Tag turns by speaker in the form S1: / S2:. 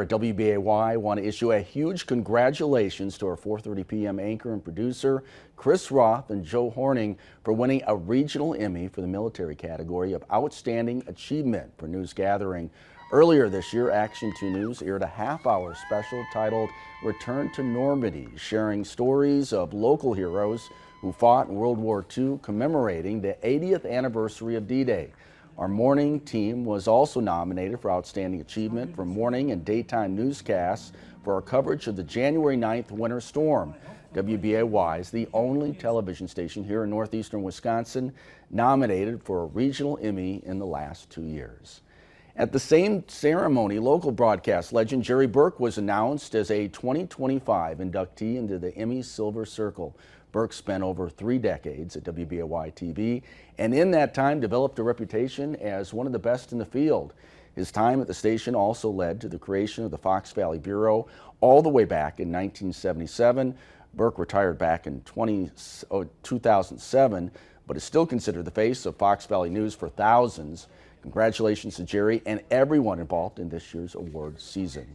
S1: At WBAY, want to issue a huge congratulations to our 4:30 p.m. anchor and producer Chris Roth and Joe Horning for winning a regional Emmy for the military category of Outstanding Achievement for News Gathering. Earlier this year, Action 2 News aired a half-hour special titled Return to Normandy, sharing stories of local heroes who fought in World War II, commemorating the 80th anniversary of D-Day. Our morning team was also nominated for Outstanding Achievement for morning and daytime newscasts for our coverage of the January 9th winter storm. WBAY is the only television station here in northeastern Wisconsin nominated for a regional Emmy in the last 2 years. At the same ceremony, local broadcast legend Jerry Burke was announced as a 2025 inductee into the Emmy Silver Circle. Burke spent over 3 decades at WBAY TV and in that time developed a reputation as one of the best in the field. His time at the station also led to the creation of the Fox Valley Bureau all the way back in 1977. Burke retired back in 2007, but is still considered the face of Fox Valley News for thousands. Congratulations to Jerry and everyone involved in this year's award season.